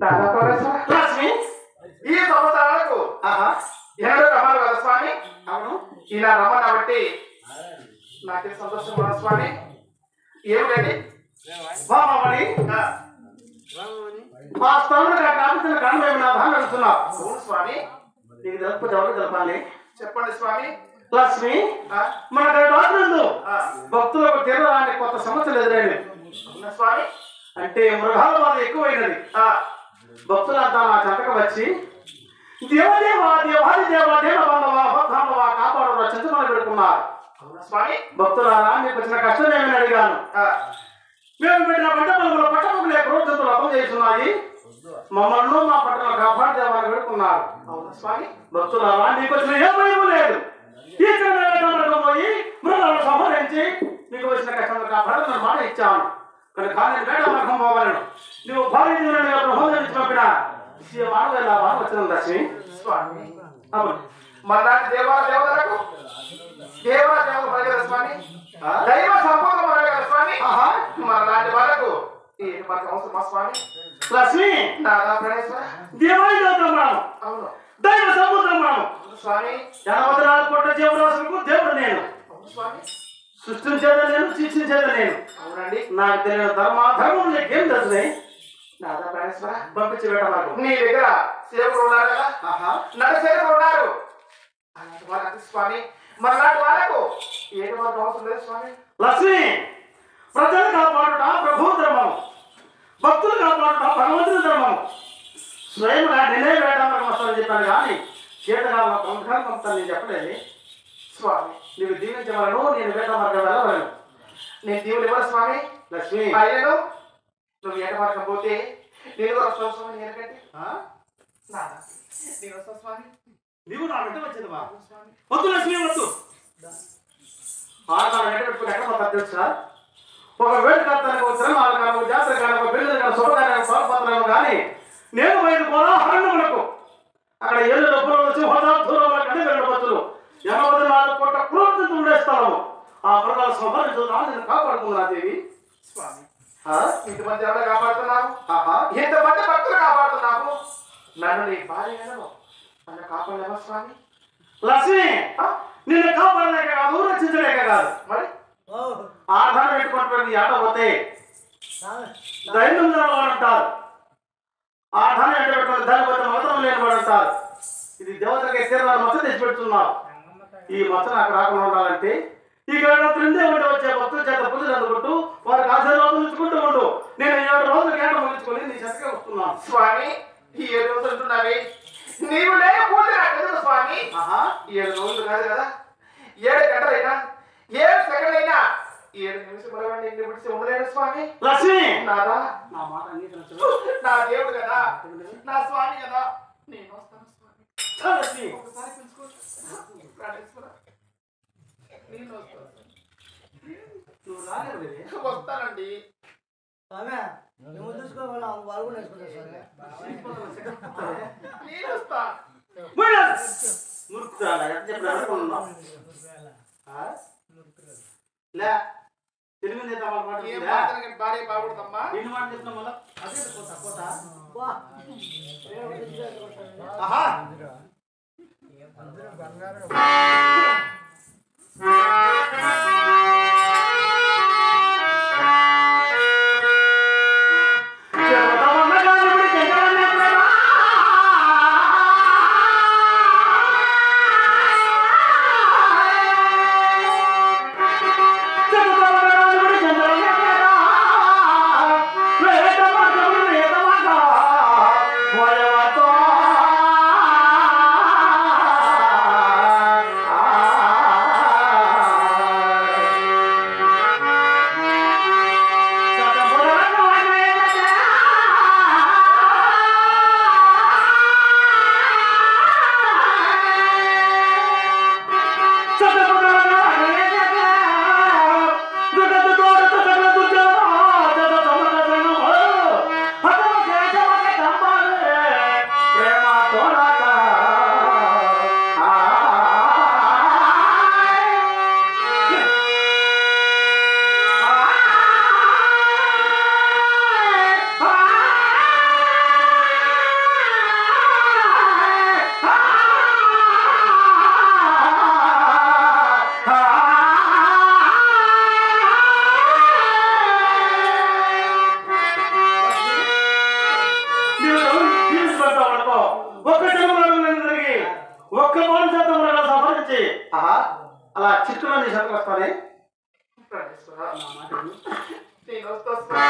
లక్ష్మి ఈ సంవత్సరాలకు ఎన్నడూ రమ్మను కదా స్వామి. అవును ఇలా రమ్మని కాబట్టి నాకే సంతోషం కదా స్వామి. ఏమిటండి బామని మా స్థలంలో కాకపోతే కారణమేమి నా భాగం అడుగుతున్నావు. అవును స్వామి. నీకు తెలియకపోతే ఎవరు తెలపాలి. చెప్పండి స్వామి. లక్ష్మి మన రాత్రుందు భక్తులకు తీరడానికి కొత్త సమస్యలు ఎదురైనవి స్వామి. అంటే మృగాల బాధ ఎక్కువైనది. భక్తులంతా నా చెంతకు వచ్చి దేవదేవ దేవాది దేవ దేవ బంధవ భద్రాంబవ కాపాడు రచించమని పెడుతున్నారు. స్వామి భక్తులారా మీకు వచ్చిన కష్టం ఏమని అడిగాను. మేము పెట్టిన పట్టణంలో పట్టణంలో క్రోధంతులు అర్థం చేస్తున్నాయి. మమ్మల్ని మా పట్టణంలో కాపాడు దేవాన్ని పెడుతున్నారు. స్వామి భక్తులారా మీకు వచ్చిన ఏ భయం లేదు. ఈ పోయి మృగాలను సంహరించి మీకు వచ్చిన కష్టంలో కాపాడు మాట ఇచ్చాను. కానీ వేట మార్గం పోవాలను నువ్వు భారీ హోదానికి పంపిన మానవ లాభం వచ్చిన లక్ష్మి. స్వామి అవును మళ్ళాంటి దేవతలకు కదా స్వామి. దైవ సంపూర్ణ కదా స్వామి. మనలాంటి వాళ్ళకు మనకు అవసరం మా స్వామి. లక్ష్మి నాదా ప్రణేశ్వర దేవాది బ్రహ్మణం అవును దైవ సంపూర్ణ బ్రహ్మణం స్వామి. 84 జీవరాశులకు దేవుడు నేను. స్వామి సృష్టించేది నేను శిక్షించేది నేను. అవునండి. నాకు తెలియని ధర్మం నీకేం తెలుసు. నాదా ప్రణేశ్వర పంపించి పెట్టాలి. నీ దగ్గర సేవకులు ఉన్నారు కదా. నట సేవకులు ఉన్నారు. అలాంటి వాళ్ళకి స్వామి మనలాంటి వాళ్ళకు ఏది మనకు అవసరం లేదు స్వామి. లక్ష్మి ప్రజలు కాపాడుట ప్రభు ధర్మం, భక్తులు కాపాడుట భగవంతుని ధర్మం. స్వయంగా నేనే వేటానికి వస్తానని చెప్పాను కానీ చేతగా పంపుతాను నేను చెప్పలేదు. స్వామి నీవు దీవించవలను నేను వేట మార్గం వెళ్ళవలను. నేను దేవుడు ఎవరు స్వామి. లక్ష్మి అయ్యను నువ్వు ఏట మార్గం పోతే నేను కూడా వస్తాను స్వామి. ఎందుకంటే నేను వస్తాను స్వామి. నీవు నా వెంట వచ్చింది బా వద్దు లక్ష్మి వద్దు. ఆడదాన్ని వెంట పెట్టుకుని ఎక్కడ పోతారు తెలుసా. ఒక వేడి కర్తానికి ఒక సినిమాలు కానీ ఒక జాతర కానీ ఒక పెళ్లి కానీ శుభకార్యానికి స్వాగపత్రాలు కానీ నేను బయట పోలా హరణములకు అక్కడ ఏళ్ళు డబ్బులు వచ్చి హోదాలు దూరంలో కానీ రెండు బతులు 84 కోట్ల క్రోధంతో ఉండే స్థలము. ఆ మృగాలు సంహరించుతున్నాను నేను కాపాడుతున్నా దేవి. స్వామి ఇంతమంది ఎవరు కాపాడుతున్నావు. ఇంతమంది భక్తులు కాపాడుతున్నావు. నన్ను నీ భార్యను నన్ను కాపాడలేవా స్వామి. లక్ష్మి నిన్ను కాపాడలేక కాదు రక్షించలేక కాదు. మరి ఆధారం పెట్టుకుంటుంది ఆట పోతే దైన్యం వాడు అంటారు. ఆధారం ఎంట పెట్టుకుని దాని పోతే మతం లేని వాడు అంటారు. ఇది దేవతలకి తీరాలు మచ్చ తెచ్చి పెడుతున్నావు. ఈ మచ్చ నాకు రాకుండా ఉండాలంటే ఇక క్రిందే ఉండి వచ్చే భక్తుల చేత పూజలు అందుకుంటూ వారికి ఆశీర్వాదం ఇచ్చుకుంటూ ఉండు. నేను 7 రోజులు కేట ముగించుకొని నీ చెత్తగా వస్తున్నాను. స్వామి ఈ 7 రోజులు ఉంటున్నావి. నీవు లేక పూజ నాకు స్వామి. 7 రోజులు కాదు కదా, 7 గంటలైనా 7 సెకండ్లైనా 7 నిమిషములు నిన్ను విడిచి ఉండలేను స్వామి. లక్ష్మి నాదా నా మాట అంగీకరించు. నా దేవుడు కదా, నా స్వామి కదా, నేను వస్తాను స్వామి. లక్ష్మి ఒకసారి పిలుచుకో ప్రాణేశ్వర. నేను వస్తాను. నువ్వు రాలేదు వస్తానండి. నేను వస్తా. భార్య బాగుందమ్మా. నిన్ను మాట చెప్తున్నా మళ్ళా అదే పోతా జీవించబడతావు అనుకో ఒక్క జన్మలో జరిగి ఒక్క మౌన శాతం సంపాదించి అలా చిక్కులో నీ శాతం వస్తానే నేను వస్తా